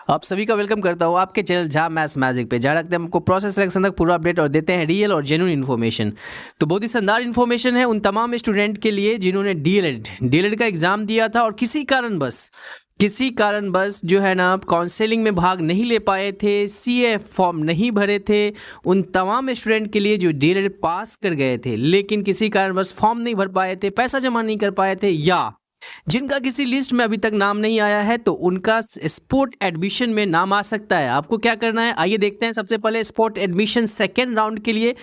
आप सभी का वेलकम करता हूँ आपके चैनल झा मैथ्स मैजिक पे, जहाँ रखते हैं हमको प्रोसेस सिलेक्शन तक पूरा अपडेट और देते हैं रियल और जेन्युइन इन्फॉर्मेशन। तो बहुत ही शानदार इन्फॉर्मेशन है उन तमाम स्टूडेंट के लिए जिन्होंने डीएलएड का एग्जाम दिया था और किसी कारणवश जो है ना काउंसलिंग में भाग नहीं ले पाए थे, सीए फॉर्म नहीं भरे थे। उन तमाम स्टूडेंट के लिए जो डीएलएड पास कर गए थे लेकिन किसी कारणवश फॉर्म नहीं भर पाए थे, पैसा जमा नहीं कर पाए थे, या जिनका किसी लिस्ट में अभी तक नाम नहीं आया है, तो उनका स्पोर्ट एडमिशन में नाम आ सकता है। आपको क्या करना है, आइए देखते हैं। सबसे पहले स्पोर्ट एडमिशन सेकेंड राउंड के लिए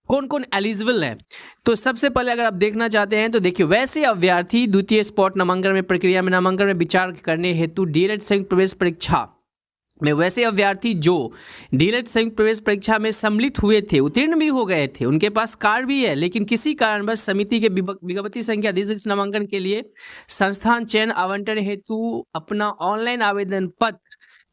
कौन कौन एलिजिबल है। तो सबसे पहले अगर आप देखना चाहते हैं तो देखिए, वैसे अभ्यर्थी द्वितीय स्पॉट नामांकन में प्रक्रिया में नामांकन में विचार करने हेतु डीएलएड संयुक्त प्रवेश परीक्षा में वैसे अभ्यर्थी जो डीएलएड संयुक्त प्रवेश परीक्षा में सम्मिलित हुए थे, उत्तीर्ण भी हो गए थे, उनके पास कार्ड भी है, लेकिन किसी कारणवश समिति के विज्ञप्ति संख्या 20 नामांकन के लिए संस्थान चयन आवंटन हेतु अपना ऑनलाइन आवेदन पत्र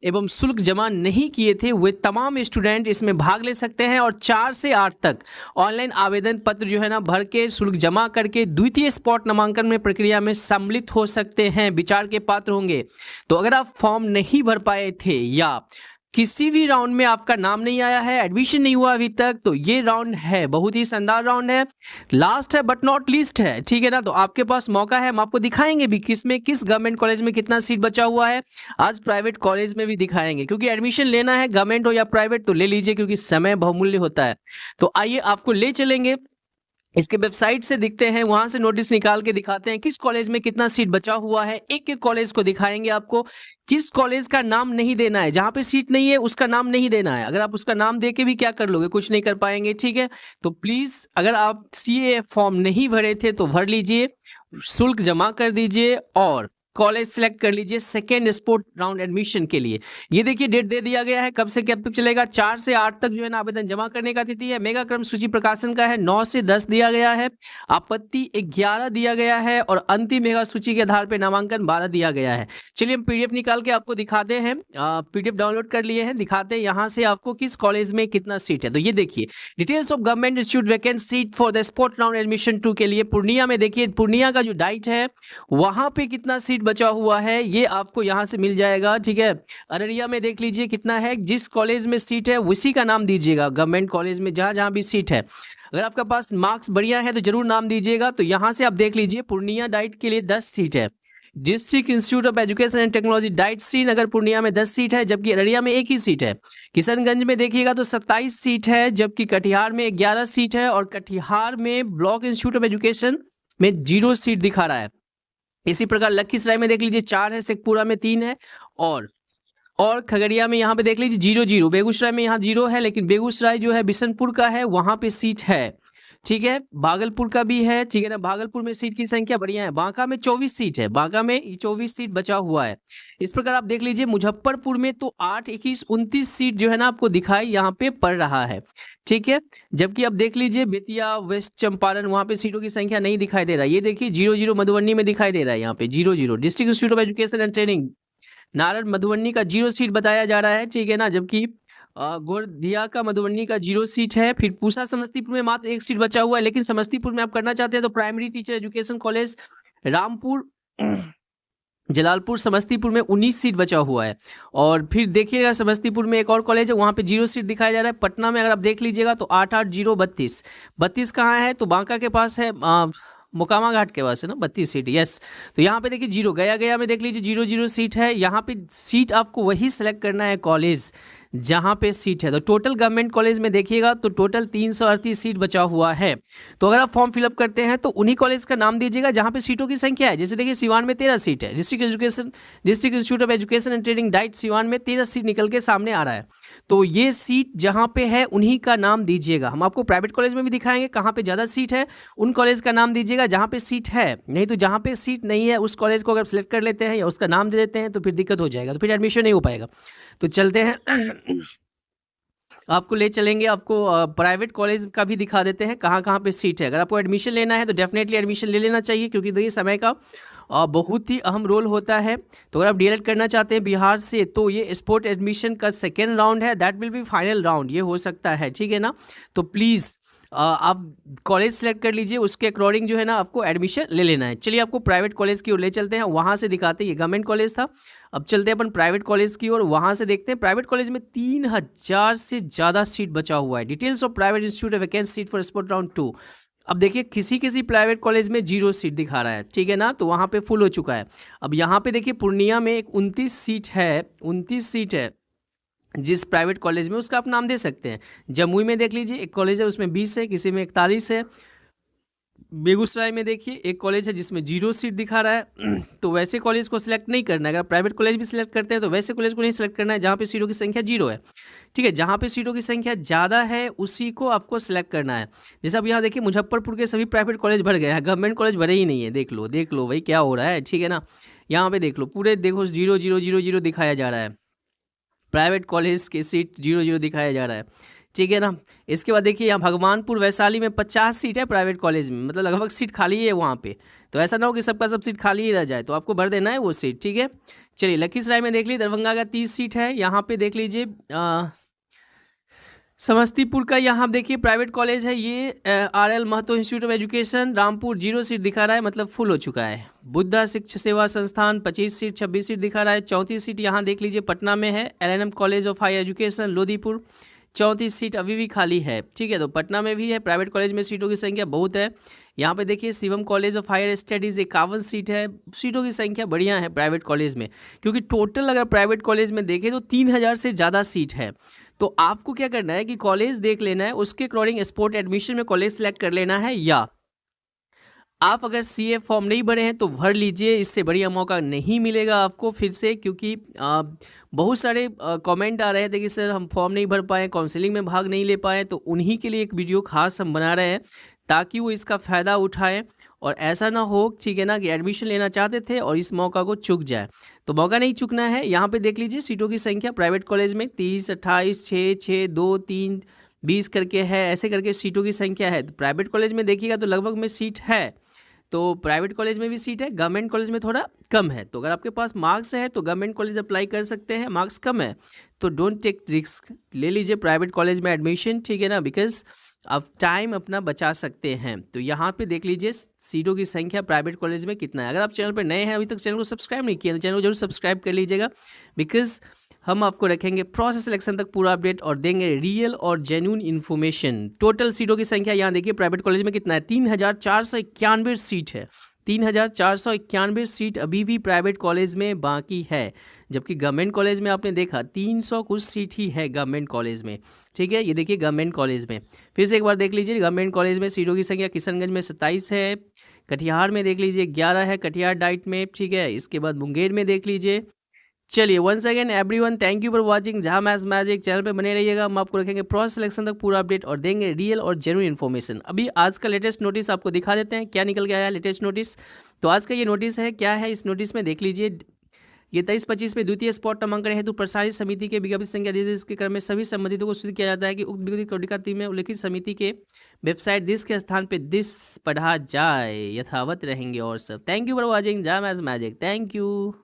एवं शुल्क जमा नहीं किए थे, वे तमाम स्टूडेंट इसमें भाग ले सकते हैं और 4 से 8 तक ऑनलाइन आवेदन पत्र जो है ना भर के शुल्क जमा करके द्वितीय स्पॉट नामांकन में प्रक्रिया में सम्मिलित हो सकते हैं, विचार के पात्र होंगे। तो अगर आप फॉर्म नहीं भर पाए थे या किसी भी राउंड में आपका नाम नहीं आया है, एडमिशन नहीं हुआ अभी तक, तो ये राउंड है, बहुत ही शानदार राउंड है, लास्ट है बट नॉट लीस्ट है, ठीक है ना। तो आपके पास मौका है, हम आपको दिखाएंगे भी किस गवर्नमेंट कॉलेज में कितना सीट बचा हुआ है, आज प्राइवेट कॉलेज में भी दिखाएंगे, क्योंकि एडमिशन लेना है गवर्नमेंट हो या प्राइवेट तो ले लीजिए, क्योंकि समय बहुमूल्य होता है। तो आइए आपको ले चलेंगे, इसके वेबसाइट से दिखते हैं, वहां से नोटिस निकाल के दिखाते हैं किस कॉलेज में कितना सीट बचा हुआ है। एक एक कॉलेज को दिखाएंगे आपको, किस कॉलेज का नाम नहीं देना है, जहां पे सीट नहीं है उसका नाम नहीं देना है। अगर आप उसका नाम दे के भी क्या कर लोगे, कुछ नहीं कर पाएंगे, ठीक है। तो प्लीज अगर आप सीए फॉर्म नहीं भरे थे तो भर लीजिए, शुल्क जमा कर दीजिए और कॉलेज सेलेक्ट कर लीजिए सेकेंड स्पोर्ट राउंड एडमिशन के लिए। ये देखिए डेट दे दिया गया है, कब से कब तक चलेगा, 4 से 8 तक जो है ना आवेदन जमा करने का तिथि है। मेगा क्रम सूची प्रकाशन का है 9 से 10 दिया गया है, आपत्ति 11 दिया गया है और अंतिम मेगा सूची के आधार पर नामांकन 12 दिया गया है। चलिए हम पीडीएफ निकाल के आपको दिखाते हैं, पीडीएफ डाउनलोड कर लिए हैं, दिखाते हैं यहाँ से आपको किस कॉलेज में कितना सीट है। तो ये देखिए, details of government institute vacant seat for the sport round admission 2 के लिए पूर्णिया में देखिए, पूर्णिया का जो डाइट है वहां पे कितना सीट बचा हुआ है ये आपको यहां से मिल जाएगा, ठीक है। अररिया में देख लीजिए कितना है, जिस कॉलेज में सीट है उसी का नाम दीजिएगा, गवर्नमेंट कॉलेज में जहां जहां भी सीट है। अगर आपका पास मार्क्स बढ़िया है तो जरूर नाम दीजिएगा। तो यहां से आप देख लीजिए, पूर्णिया डाइट के लिए 10 सीट है, district institute of education and technology diet Srinagar Purnia में 10 सीट है, जबकि अररिया में 1 ही सीट है। किशनगंज में देखिएगा तो 27 सीट है, जबकि कटिहार में 11 सीट है और कटिहार में ब्लॉक इंस्टीट्यूट ऑफ एजुकेशन में 0 सीट दिखा रहा है। इसी प्रकार लखीसराय में देख लीजिए 4 है, शेखपुरा में 3 है और खगड़िया में यहाँ पे देख लीजिए 0-0। बेगूसराय में यहाँ 0 है, लेकिन बेगूसराय जो है बिशनपुर का है, वहाँ पे सीट है, ठीक है। भागलपुर का भी है, ठीक है ना, भागलपुर में सीट की संख्या बढ़िया है। बांका में 24 सीट है, बांका में 24 सीट बचा हुआ है। इस प्रकार आप देख लीजिए, मुजफ्फरपुर में तो 8, 21, 29 सीट जो है ना आपको दिखाई यहाँ पे पड़ रहा है, ठीक है। जबकि आप देख लीजिए बेतिया, वेस्ट चंपारण, वहाँ पे सीटों की संख्या नहीं दिखाई दे रहा है। ये देखिए 0-0 मधुबनी में दिखाई दे रहा है, यहाँ पे 0-0 district institute of education and training Narad Madhubani का 0 सीट बताया जा रहा है, ठीक है ना। जबकि गोरदिया का मधुबनी का 0 सीट है। फिर पूसा समस्तीपुर में मात्र 1 सीट बचा हुआ है, लेकिन समस्तीपुर में आप करना चाहते हैं तो primary teacher education college Rampur Jalalpur Samastipur में 19 सीट बचा हुआ है। और फिर देखिएगा समस्तीपुर में एक और कॉलेज है, वहाँ पे 0 सीट दिखाया जा रहा है। पटना में अगर आप देख लीजिएगा तो 8-8-0-32 कहाँ है, तो बांका के पास है, मोकामा घाट के पास है ना, 32 सीट, यस। तो यहाँ पे देखिए 0, गया में देख लीजिए 0-0 सीट है। यहाँ पे सीट आपको वही सेलेक्ट करना है कॉलेज जहाँ पे सीट है। तो टोटल गवर्नमेंट कॉलेज में देखिएगा तो टोटल 338 सीट बचा हुआ है। तो अगर आप फॉर्म फिलअप करते हैं तो उन्हीं कॉलेज का नाम दीजिएगा जहाँ पे सीटों की संख्या है। जैसे देखिए सिवान में 13 सीट है, district institute of education and training diet Siwan में 13 सीट निकल के सामने आ रहा है। तो ये सीट जहाँ पे है उन्हीं का नाम दीजिएगा। हम आपको प्राइवेट कॉलेज में भी दिखाएंगे कहाँ पे ज़्यादा सीट है, उन कॉलेज का नाम दीजिएगा जहाँ पे सीट है। नहीं तो जहाँ पे सीट नहीं है उस कॉलेज को अगर सिलेक्ट कर लेते हैं या उसका नाम दे देते हैं तो फिर दिक्कत हो जाएगा, तो फिर एडमिशन नहीं हो पाएगा। तो चलते हैं आपको ले चलेंगे, आपको प्राइवेट कॉलेज का भी दिखा देते हैं कहाँ कहाँ पे सीट है। अगर आपको एडमिशन लेना है तो डेफिनेटली एडमिशन ले लेना चाहिए, क्योंकि देखिए समय का बहुत ही अहम रोल होता है। तो अगर आप डीएलएड करना चाहते हैं बिहार से तो ये स्पोर्ट एडमिशन का सेकेंड राउंड है, that will be final round, ये हो सकता है, ठीक है ना। तो प्लीज़ आप कॉलेज सेलेक्ट कर लीजिए, उसके अकॉर्डिंग जो है ना आपको एडमिशन ले लेना है। चलिए आपको प्राइवेट कॉलेज की ओर ले चलते हैं, वहाँ से दिखाते हैं। ये गवर्नमेंट कॉलेज था, अब चलते हैं अपन प्राइवेट कॉलेज की ओर, वहाँ से देखते हैं। प्राइवेट कॉलेज में 3000 से ज़्यादा सीट बचा हुआ है। Details of private institute vacant seat for sport round 2। अब देखिए किसी किसी प्राइवेट कॉलेज में 0 सीट दिखा रहा है, ठीक है ना, तो वहाँ पे फुल हो चुका है। अब यहाँ पे देखिए पूर्णिया में एक 29 सीट है, 29 सीट है जिस प्राइवेट कॉलेज में, उसका आप नाम दे सकते हैं। जमुई में देख लीजिए एक कॉलेज है, उसमें 20 है, किसी में 41 है। बेगूसराय में देखिए एक कॉलेज है जिसमें 0 सीट दिखा रहा है। तो वैसे कॉलेज को सिलेक्ट नहीं करना है। अगर प्राइवेट कॉलेज भी सिलेक्ट करते हैं तो वैसे कॉलेज को नहीं सिलेक्ट करना है जहाँ पे सीटों की संख्या 0 है, ठीक है। जहाँ पे सीटों की संख्या ज़्यादा है उसी को आपको सिलेक्ट करना है। जैसे अब यहाँ देखिए मुजफ्फरपुर के सभी प्राइवेट कॉलेज भर गए हैं, गवर्नमेंट कॉलेज भरे ही नहीं है। देख लो भाई क्या हो रहा है, ठीक है ना। यहाँ पे देख लो पूरे, देखो 0 0 0 0 दिखाया जा रहा है, प्राइवेट कॉलेज की सीट 0 0 दिखाया जा रहा है, ठीक है ना। इसके बाद देखिए यहाँ भगवानपुर वैशाली में 50 सीट है प्राइवेट कॉलेज में, मतलब लगभग सीट खाली है वहाँ पे। तो ऐसा ना हो कि सबका सब सीट खाली ही रह जाए, तो आपको भर देना है वो सीट, ठीक है। चलिए लखीसराय में देख लीजिए, दरभंगा का 30 सीट है। यहाँ पे देख लीजिए समस्तीपुर का, यहाँ देखिए प्राइवेट कॉलेज है ये RL Mahto institute of education, Rampur 0 seat दिखा रहा है, मतलब फुल हो चुका है। बुद्धा शिक्षा सेवा संस्थान 25 सीट 26 सीट दिखा रहा है। 34 सीट यहाँ देख लीजिए पटना में है, LNM college of higher education Lodhipur, 34 seat अभी भी खाली है, ठीक है। तो पटना में भी है, प्राइवेट कॉलेज में सीटों की संख्या बहुत है। यहाँ पे देखिए Shivam college of higher studies 51 seat है, सीटों की संख्या बढ़िया है प्राइवेट कॉलेज में, क्योंकि टोटल अगर प्राइवेट कॉलेज में देखें तो 3000 से ज़्यादा सीट है। तो आपको क्या करना है कि कॉलेज देख लेना है, उसके अकॉर्डिंग स्पोर्ट एडमिशन में कॉलेज सेलेक्ट कर लेना है। या आप अगर CA फॉर्म नहीं भरे हैं तो भर लीजिए, इससे बढ़िया मौका नहीं मिलेगा आपको फिर से, क्योंकि बहुत सारे कमेंट आ रहे थे कि सर हम फॉर्म नहीं भर पाए, काउंसलिंग में भाग नहीं ले पाए। तो उन्हीं के लिए एक वीडियो खास हम बना रहे हैं ताकि वो इसका फ़ायदा उठाएं, और ऐसा ना हो, ठीक है ना, कि एडमिशन लेना चाहते थे और इस मौका को चूक जाए। तो मौका नहीं चूकना है। यहाँ पे देख लीजिए सीटों की संख्या प्राइवेट कॉलेज में 30, 28, 6, 6, 2, 3, 20 करके है, ऐसे करके सीटों की संख्या है। तो प्राइवेट कॉलेज में देखिएगा तो लगभग में सीट है, तो प्राइवेट कॉलेज में भी सीट है, गवर्नमेंट कॉलेज में थोड़ा कम है। तो अगर आपके पास मार्क्स है तो गवर्नमेंट कॉलेज अप्लाई कर सकते हैं, मार्क्स कम है तो डोंट टेक रिस्क, ले लीजिए प्राइवेट कॉलेज में एडमिशन, ठीक है ना, बिकॉज आप टाइम अपना बचा सकते हैं। तो यहाँ पे देख लीजिए सीटों की संख्या प्राइवेट कॉलेज में कितना है। अगर आप चैनल पर नए हैं, अभी तक चैनल को सब्सक्राइब नहीं किया तो चैनल को जरूर सब्सक्राइब कर लीजिएगा, बिकॉज हम आपको रखेंगे प्रोसेस सिलेक्शन तक पूरा अपडेट और देंगे रियल और जेन्युइन इन्फॉर्मेशन। टोटल सीटों की संख्या यहाँ देखिए प्राइवेट कॉलेज में कितना है, 3491 सीट है। 3491 सीट अभी भी प्राइवेट कॉलेज में बाकी है, जबकि गवर्नमेंट कॉलेज में आपने देखा 300 कुछ सीट ही है गवर्नमेंट कॉलेज में, ठीक है। ये देखिए गवर्नमेंट कॉलेज में, फिर से एक बार देख लीजिए गवर्नमेंट कॉलेज में सीटों की संख्या किशनगंज में 27 है, कटिहार में देख लीजिए 11 है, कटिहार डाइट में, ठीक है। इसके बाद मुंगेर में देख लीजिए। चलिए once again everyone, thank you for watching जहाँ मैथ्स मैजिक। चैनल पे बने रहिएगा, हम आपको रखेंगे प्रोसेस सिलेक्शन तक पूरा अपडेट और देंगे रियल और जेन्युइन इन्फॉर्मेशन। अभी आज का लेटेस्ट नोटिस आपको दिखा देते हैं क्या निकल के आया लेटेस्ट नोटिस। तो आज का ये नोटिस है, क्या है इस नोटिस में देख लीजिए। ये 23-25 में द्वितीय स्पॉट नामांकन हेतु प्रसारित समिति के विज्ञप्ति संख्या इसके क्रम में सभी संबंधितों को सूचित किया जाता है कि उक्त विज्ञप्ति कौटिका 3 में उल्लिखित समिति के वेबसाइट दिस के स्थान पे दिस पढ़ा जाए, यथावत रहेंगे और सब। थैंक यू फॉर वॉचिंग जहाँ मैथ्स मैजिक, थैंक यू।